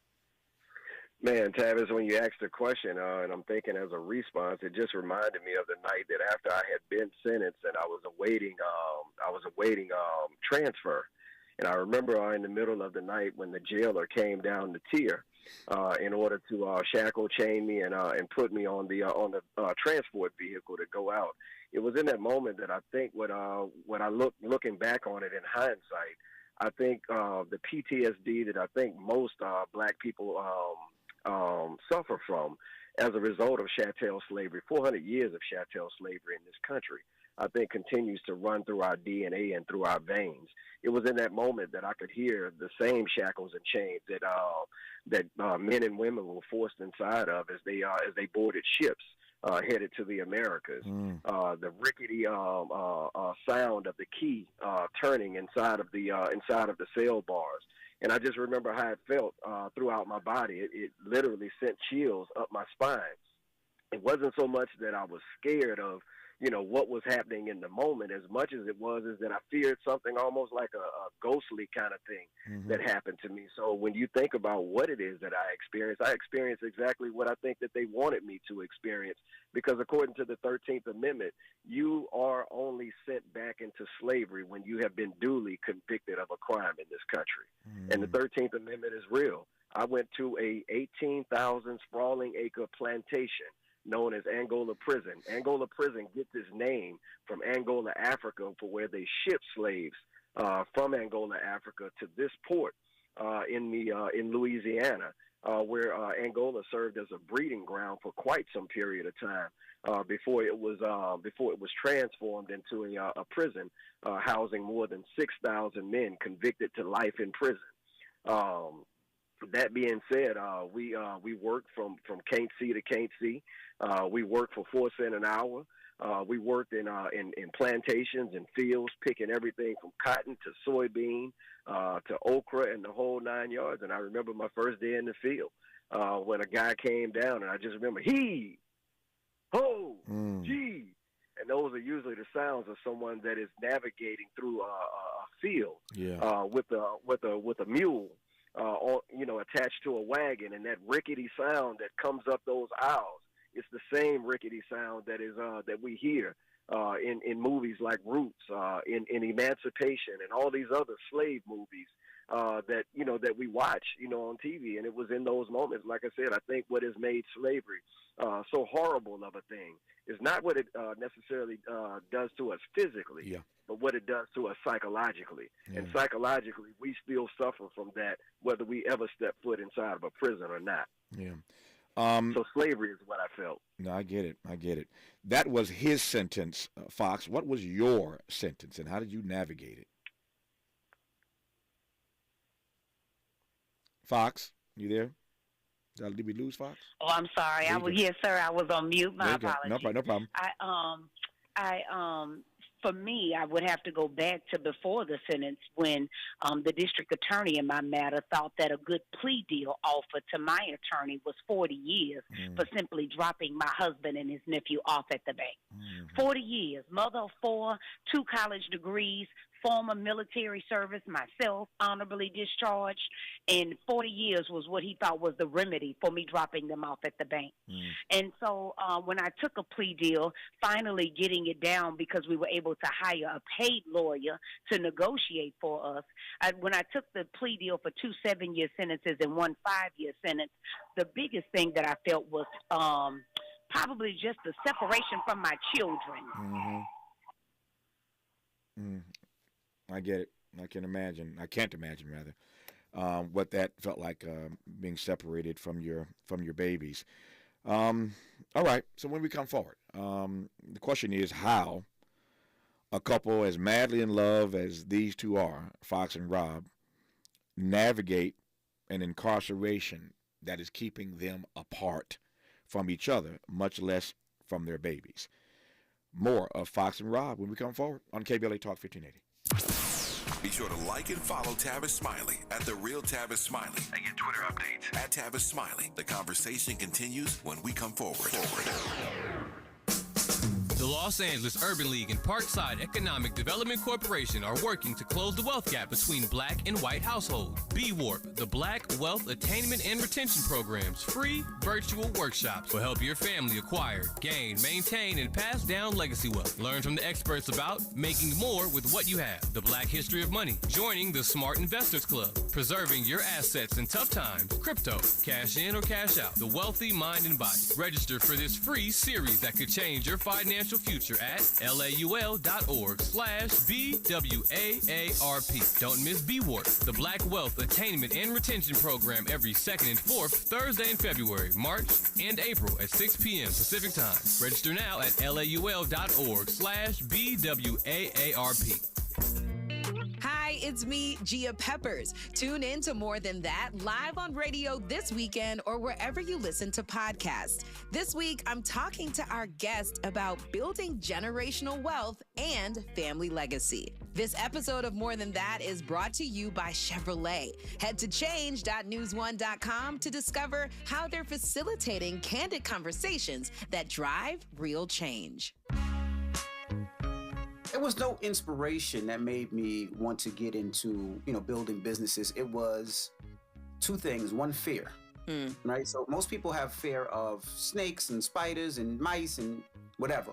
Man, Tavis, when you asked the question, and I'm thinking as a response, it just reminded me of the night that after I had been sentenced and I was awaiting transfer. And I remember in the middle of the night when the jailer came down the tier in order to shackle, chain me, and put me on the transport vehicle to go out. It was in that moment that I think looking back on it in hindsight, I think the PTSD that I think most black people suffer from as a result of chattel slavery, 400 years of chattel slavery in this country, I think continues to run through our DNA and through our veins. It was in that moment that I could hear the same shackles and chains that men and women were forced inside of as they boarded ships headed to the Americas. The rickety sound of the key turning inside of the cell bars. And I just remember how it felt throughout my body. It literally sent chills up my spine. It wasn't so much that I was scared of, what was happening in the moment, as much as it was is that I feared something almost like a ghostly kind of thing that happened to me. So when you think about what it is that I experienced exactly what I think that they wanted me to experience, because according to the 13th Amendment, you are only sent back into slavery when you have been duly convicted of a crime in this country. And the 13th Amendment is real. I went to a 18,000 sprawling acre plantation known as Angola Prison. Angola Prison gets its name from Angola, Africa, for where they ship slaves from Angola, Africa, to this port in Louisiana. where Angola served as a breeding ground for quite some period of time before it was transformed into a prison housing more than 6,000 men convicted to life in prison. That being said, we worked from can't see to can't see. We worked for 4 cents an hour. We worked in plantations and fields, picking everything from cotton to soybean to okra and the whole 9 yards. And I remember my first day in the field when a guy came down, and I just remember he, ho, gee. And those are usually the sounds of someone that is navigating through a field with a mule. Attached to a wagon, and that rickety sound that comes up those aisles, it's the same rickety sound that we hear in movies like Roots, in Emancipation, and all these other slave movies that we watch, on TV. And it was in those moments, like I said, I think what has made slavery so horrible of a thing is not what it necessarily does to us physically, but what it does to us psychologically. And psychologically, we still suffer from that, whether we ever step foot inside of a prison or not. Yeah. So slavery is what I felt. No, I get it. That was his sentence, Fox. What was your sentence, and how did you navigate it? Fox, you there? Did we lose Fox? Oh, I'm sorry. Yes, sir. I was on mute. My apologies. No problem. For me, I would have to go back to before the sentence when the district attorney in my matter thought that a good plea deal offered to my attorney was 40 years for simply dropping my husband and his nephew off at the bank. 40 years, mother of 4, 2 college degrees, former military service, myself, honorably discharged, and 40 years was what he thought was the remedy for me dropping them off at the bank. And so when I took a plea deal, finally getting it down because we were able to hire a paid lawyer to negotiate for us, when I took the plea deal for 2 7-year sentences and 1 5-year sentence, the biggest thing that I felt was probably just the separation from my children. I get it. I can't imagine, rather, what that felt like, being separated from your babies. All right. So when we come forward, the question is how a couple as madly in love as these two are, Fox and Rob, navigate an incarceration that is keeping them apart from each other, much less from their babies. More of Fox and Rob when we come forward on KBLA Talk 1580. Be sure to like and follow Tavis Smiley at The Real Tavis Smiley and get Twitter updates at Tavis Smiley. The conversation continues when we come forward. The Los Angeles Urban League and Parkside Economic Development Corporation are working to close the wealth gap between black and white households. B-Warp, the Black Wealth Attainment and Retention Program's free virtual workshops will help your family acquire, gain, maintain, and pass down legacy wealth. Learn from the experts about making more with what you have, the Black history of money, joining the Smart Investors Club, preserving your assets in tough times, crypto, cash in or cash out, the wealthy mind and body. Register for this free series that could change your financial future at laul.org/BWAARP. Don't miss B-Warp, the Black Wealth Attainment and Retention Program, every 2nd and 4th Thursday in February, March, and April at 6 p.m. Pacific Time. Register now at laul.org/BWAARP. Hi, it's me, Gia Peppers. Tune in to More Than That live on radio this weekend or wherever you listen to podcasts. This week, I'm talking to our guest about building generational wealth and family legacy. This episode of More Than That is brought to you by Chevrolet. Head to change.newsone.com to discover how they're facilitating candid conversations that drive real change. There was no inspiration that made me want to get into, building businesses. It was 2 things. One, fear, right? So most people have fear of snakes and spiders and mice and whatever.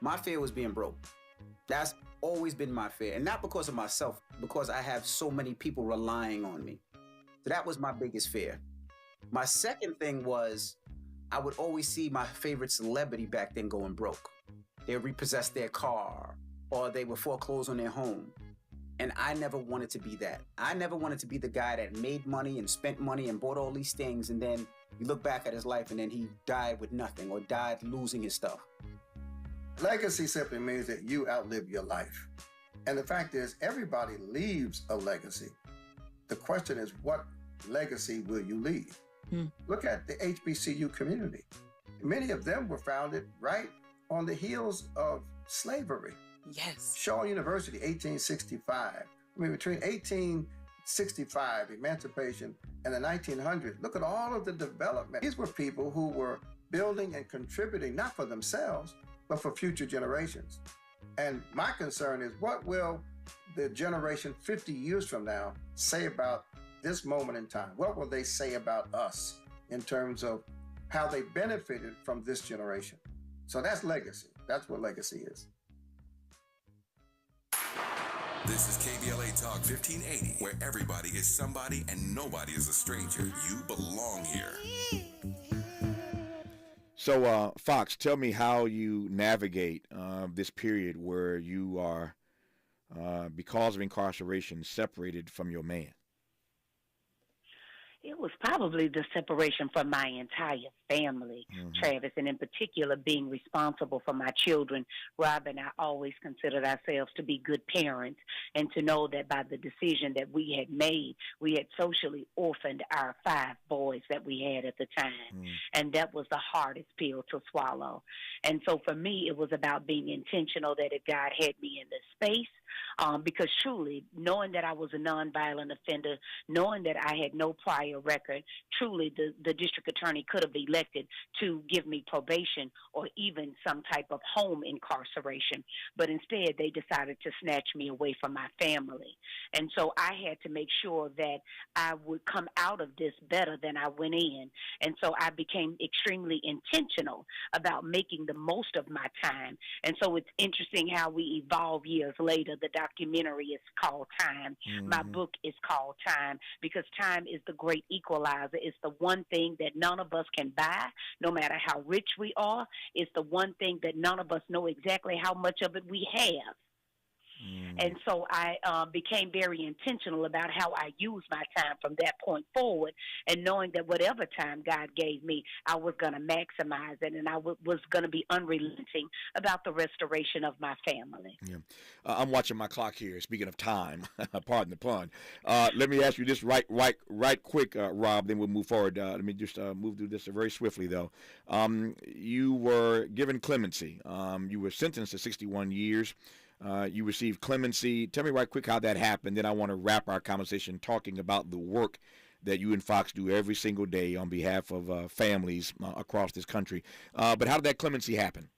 My fear was being broke. That's always been my fear. And not because of myself, because I have so many people relying on me. So that was my biggest fear. My second thing was I would always see my favorite celebrity back then going broke. They would repossess their car, or they would foreclose on their home. And I never wanted to be that. I never wanted to be the guy that made money and spent money and bought all these things, and then you look back at his life and then he died with nothing or died losing his stuff. Legacy simply means that you outlive your life. And the fact is, everybody leaves a legacy. The question is, what legacy will you leave? Look at the HBCU community. Many of them were founded right on the heels of slavery. Yes. Shaw University, 1865. I mean, between 1865, emancipation, and the 1900s, look at all of the development. These were people who were building and contributing, not for themselves, but for future generations. And my concern is, what will the generation 50 years from now say about this moment in time? What will they say about us in terms of how they benefited from this generation? So that's legacy. That's what legacy is. This is KBLA Talk 1580, where everybody is somebody and nobody is a stranger. You belong here. So, Fox, tell me how you navigate this period where you are, because of incarceration, separated from your man. It was probably the separation from my entire family, Travis, and in particular being responsible for my children. Rob and I always considered ourselves to be good parents, and to know that by the decision that we had made, we had socially orphaned our 5 boys that we had at the time. And that was the hardest pill to swallow. And so for me, it was about being intentional that if God had me in this space, because truly, knowing that I was a nonviolent offender, knowing that I had no prior record, truly the district attorney could have elected to give me probation or even some type of home incarceration. But instead, they decided to snatch me away from my family. And so I had to make sure that I would come out of this better than I went in. And so I became extremely intentional about making the most of my time. And so it's interesting how we evolve years later. The documentary is called Time. My book is called Time, because time is the great equalizer. It's the one thing that none of us can buy, no matter how rich we are. It's the one thing that none of us know exactly how much of it we have. And so I became very intentional about how I used my time from that point forward, and knowing that whatever time God gave me, I was going to maximize it, and I was going to be unrelenting about the restoration of my family. Yeah. I'm watching my clock here. Speaking of time, pardon the pun. Let me ask you this right quick, Rob, then we'll move forward. Let me just move through this very swiftly, though. You were given clemency. You were sentenced to 61 years. You received clemency. Tell me right quick how that happened. Then I want to wrap our conversation talking about the work that you and Fox do every single day on behalf of families across this country. But how did that clemency happen?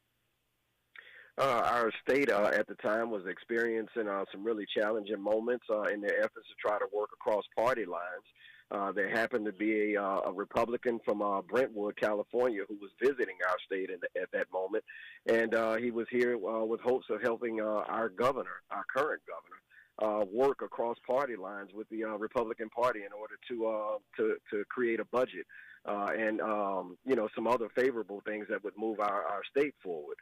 Our state at the time was experiencing some really challenging moments in their efforts to try to work across party lines. There happened to be a Republican from Brentwood, California, who was visiting our state at that moment, and he was here with hopes of helping our governor, our current governor, work across party lines with the Republican Party in order to create a budget and some other favorable things that would move our state forward.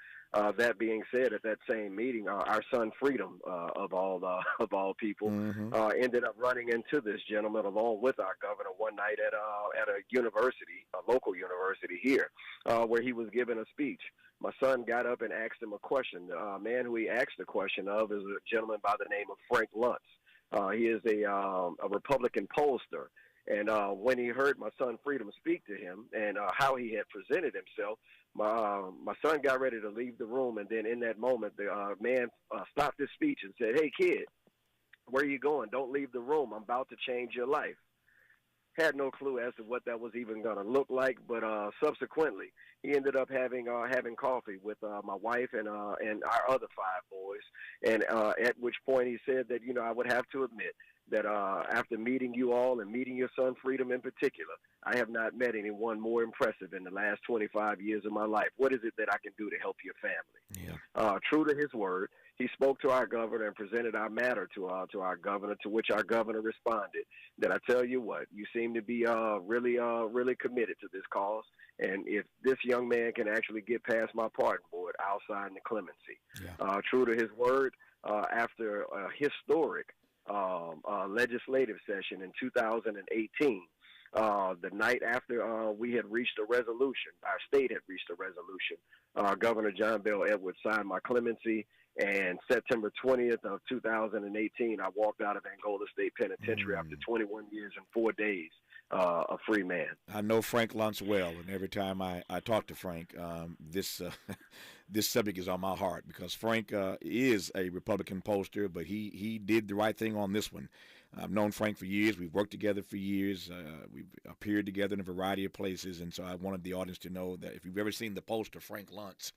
That being said, at that same meeting, our son Freedom, of all people, ended up running into this gentleman along with our governor one night at a university, a local university here, where he was giving a speech. My son got up and asked him a question. The man who he asked the question of is a gentleman by the name of Frank Luntz. He is a Republican pollster. And when he heard my son Freedom speak to him and how he had presented himself, my son got ready to leave the room. And then in that moment, the man stopped his speech and said, "Hey, kid, where are you going? Don't leave the room. I'm about to change your life." Had no clue as to what that was even going to look like, but subsequently, he ended up having coffee with my wife and our other 5 boys. And at which point he said that, I would have to admit that after meeting you all and meeting your son Freedom in particular, I have not met anyone more impressive in the last 25 years of my life. What is it that I can do to help your family? Yeah. True to his word, he spoke to our governor and presented our matter to our governor, to which our governor responded that, I tell you what, you seem to be really committed to this cause, and if this young man can actually get past my pardon board, I'll sign the clemency. Yeah. True to his word, after a historic legislative session in 2018. The night after we had reached a resolution, our state had reached a resolution, Governor John Bel Edwards signed my clemency, and September 20th of 2018, I walked out of Angola State Penitentiary after 21 years and 4 days, a free man. I know Frank Luntz well, and every time I talk to Frank, this this subject is on my heart, because Frank is a Republican pollster, but he did the right thing on this one. I've known Frank for years. We've worked together for years. We've appeared together in a variety of places, and so I wanted the audience to know that if you've ever seen the poster Frank Luntz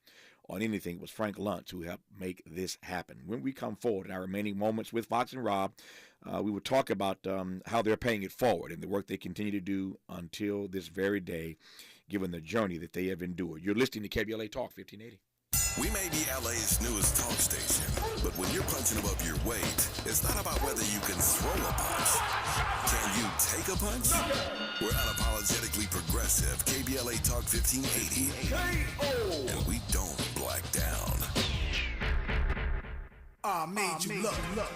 on anything, it was Frank Luntz who helped make this happen. When we come forward in our remaining moments with Fox and Rob, we will talk about how they're paying it forward and the work they continue to do until this very day, given the journey that they have endured. You're listening to KBLA Talk 1580. We may be LA's newest talk station, but when you're punching above your weight, it's not about whether you can throw a punch. Can you take a punch? We're unapologetically progressive. KBLA Talk 1580. And we don't black down.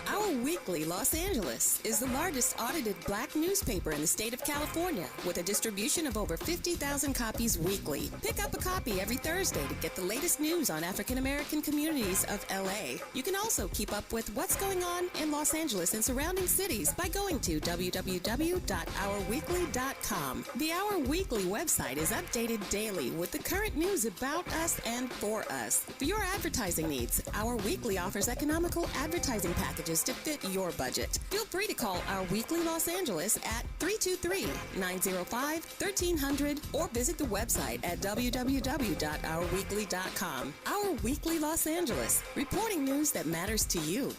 Our Weekly Los Angeles is the largest audited black newspaper in the state of California, with a distribution of over 50,000 copies weekly. Pick up a copy every Thursday to get the latest news on African American communities of LA. You can also keep up with what's going on in Los Angeles and surrounding cities by going to www.ourweekly.com. The Our Weekly website is updated daily with the current news about us and for us. For your advertising needs, Our Weekly offers economical advertising packages to fit your budget. Feel free to call Our Weekly Los Angeles at 323-905-1300 or visit the website at www.ourweekly.com. Our Weekly Los Angeles, reporting news that matters to you.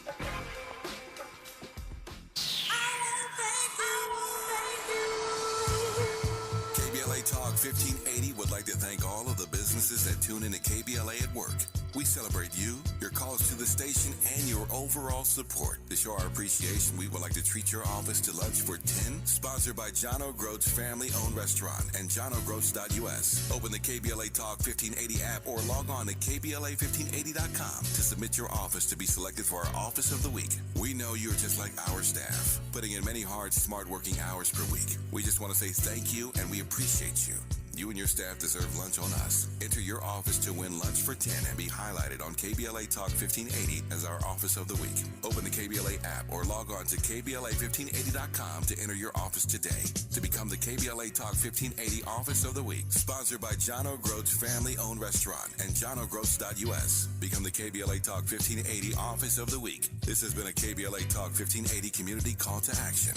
KBLA Talk 1580 would like to thank all of the businesses that tune into KBLA at work. We celebrate you, your calls to the station, and your overall support. To show our appreciation, we would like to treat your office to lunch for 10, sponsored by John O'Groats family-owned restaurant and johnogroats.us. Open the KBLA Talk 1580 app or log on to KBLA1580.com to submit your office to be selected for our Office of the Week. We know you're just like our staff, putting in many hard, smart working hours per week. We just want to say thank you, and we appreciate you. You and your staff deserve lunch on us. Enter your office to win lunch for 10 and be highlighted on KBLA Talk 1580 as our Office of the Week. Open the KBLA app or log on to KBLA1580.com to enter your office today to become the KBLA Talk 1580 Office of the Week. Sponsored by John O'Groats family-owned restaurant and johnogroats.us. Become the KBLA Talk 1580 Office of the Week. This has been a KBLA Talk 1580 community call to action.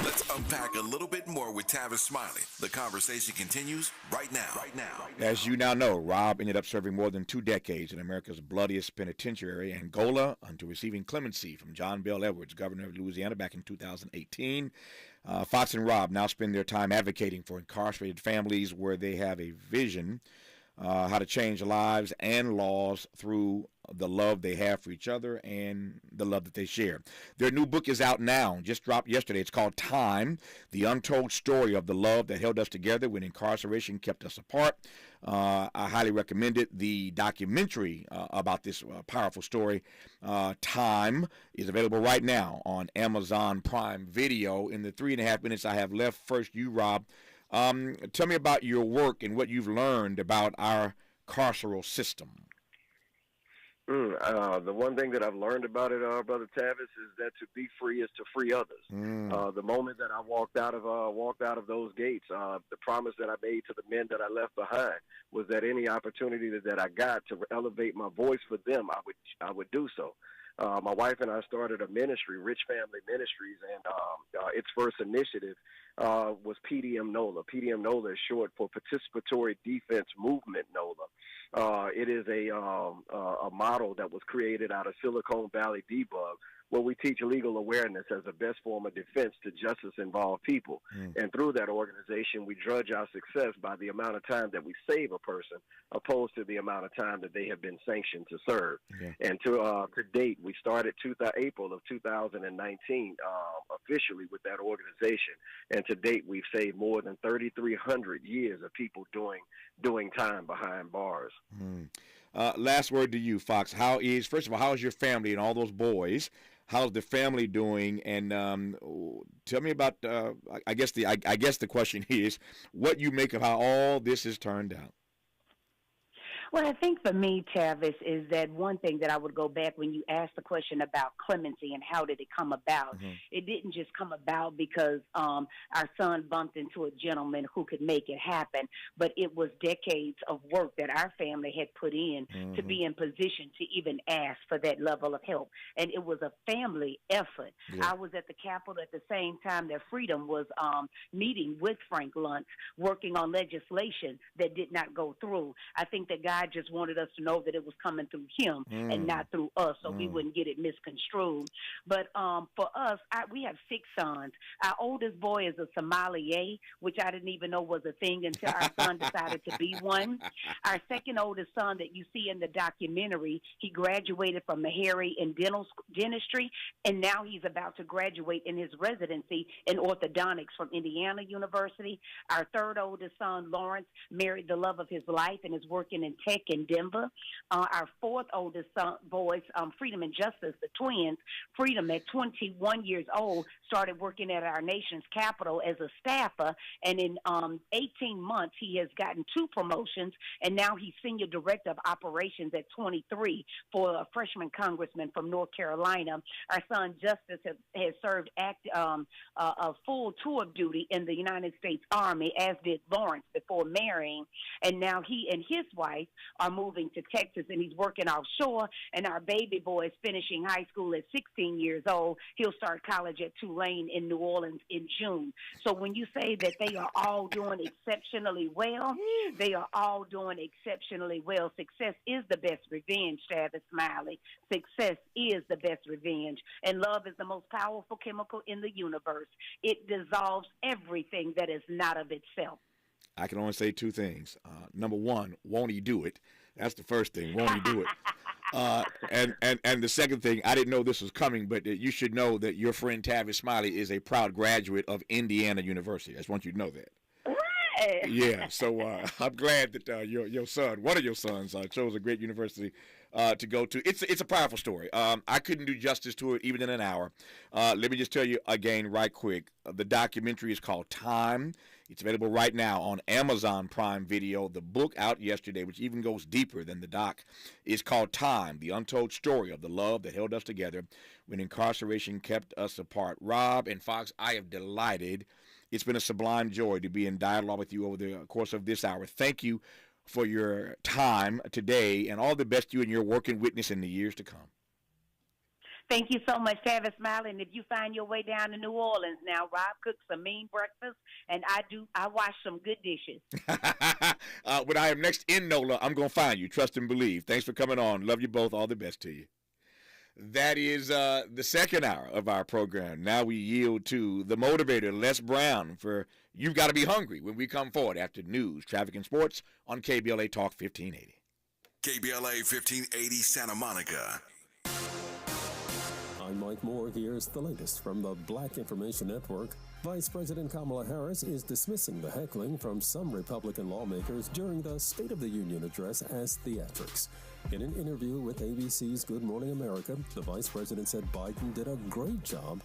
Let's unpack a little bit more with Tavis Smiley. The conversation continues right now. As you now know, Rob ended up serving more than 2 decades in America's bloodiest penitentiary, Angola, until receiving clemency from John Bel Edwards, governor of Louisiana, back in 2018. Fox and Rob now spend their time advocating for incarcerated families where they have a vision how to change lives and laws through the love they have for each other and the love that they share. Their new book is out now, just dropped yesterday. It's called Time, the untold story of the love that held us together when incarceration kept us apart. I highly recommend it. The documentary about this powerful story, Time, is available right now on Amazon Prime Video. In the 3.5 minutes I have left, first you, Rob. Tell me about your work and what you've learned about our carceral system. The one thing that I've learned about it, Brother Tavis, is that to be free is to free others. The moment that I walked out of those gates, the promise that I made to the men that I left behind was that any opportunity that I got to elevate my voice for them, I would do so. My wife and I started a ministry, Rich Family Ministries, and its first initiative was PDM NOLA. PDM NOLA is short for Participatory Defense Movement NOLA. It is a model that was created out of Silicon Valley debug, where we teach legal awareness as the best form of defense to justice-involved people. And through that organization, we judge our success by the amount of time that we save a person, opposed to the amount of time that they have been sanctioned to serve. And to date, we started April of 2019 officially with that organization. And to date, we've saved more than 3,300 years of people doing time behind bars. Last word to you, Fox. First of all, how is your family and all those boys? How's the family doing? And tell me about. I guess the question is what you make of how all this has turned out. Well, I think for me, Tavis, is that one thing that I would go back when you asked the question about clemency and how did it come about. Mm-hmm. It didn't just come about because our son bumped into a gentleman who could make it happen, but it was decades of work that our family had put in to be in position to even ask for that level of help. And it was a family effort. Yeah. I was at the Capitol at the same time that Freedom was meeting with Frank Luntz, working on legislation that did not go through. I think that God just wanted us to know that it was coming through him and not through us, so we wouldn't get it misconstrued. But for us, we have 6 sons. Our oldest boy is a sommelier, which I didn't even know was a thing until our son decided to be one. Our second oldest son that you see in the documentary, he graduated from Meharry in dentistry, and now he's about to graduate in his residency in orthodontics from Indiana University. Our third oldest son, Lawrence, married the love of his life and is working in tech in Denver. Our fourth oldest son, boys, Freedom and Justice, the twins, Freedom at 21 years old started working at our nation's capital as a staffer, and in 18 months he has gotten 2 promotions, and now he's Senior Director of Operations at 23 for a freshman congressman from North Carolina. Our son Justice has served a full tour of duty in the United States Army, as did Lawrence before marrying, and now he and his wife are moving to Texas, and he's working offshore, and our baby boy is finishing high school at 16 years old. He'll start college at Tulane in New Orleans in June. So when you say that they are all doing exceptionally well, they are all doing exceptionally well. Success is the best revenge, Tavis Smiley. Success is the best revenge, and love is the most powerful chemical in the universe. It dissolves everything that is not of itself. I can only say 2 things. Number one, won't he do it? That's the first thing. Won't he do it? And the second thing, I didn't know this was coming, but you should know that your friend Tavis Smiley is a proud graduate of Indiana University. I just want you to know that. Yeah, so I'm glad that your son, one of your sons, chose a great university to go to. It's a powerful story. I couldn't do justice to it even in an hour. Let me just tell you again right quick. The documentary is called Time. It's available right now on Amazon Prime Video. The book out yesterday, which even goes deeper than the doc, is called Time, the untold story of the love that held us together when incarceration kept us apart. Rob and Fox, I am delighted. It's been a sublime joy to be in dialogue with you over the course of this hour. Thank you for your time today, and all the best to you and your working witness in the years to come. Thank you so much, Tavis Smiley. And if you find your way down to New Orleans now, Rob cooks a mean breakfast, and I wash some good dishes. When I am next in NOLA, I'm going to find you. Trust and believe. Thanks for coming on. Love you both. All the best to you. That is the second hour of our program. Now we yield to the motivator, Les Brown, for You've Got to Be Hungry when we come forward after news, traffic, and sports on KBLA Talk 1580. KBLA 1580 Santa Monica. I'm Mike Moore. Here's the latest from the Black Information Network. Vice President Kamala Harris is dismissing the heckling from some Republican lawmakers during the State of the Union address as theatrics. In an interview with ABC's Good Morning America, the vice president said Biden did a great job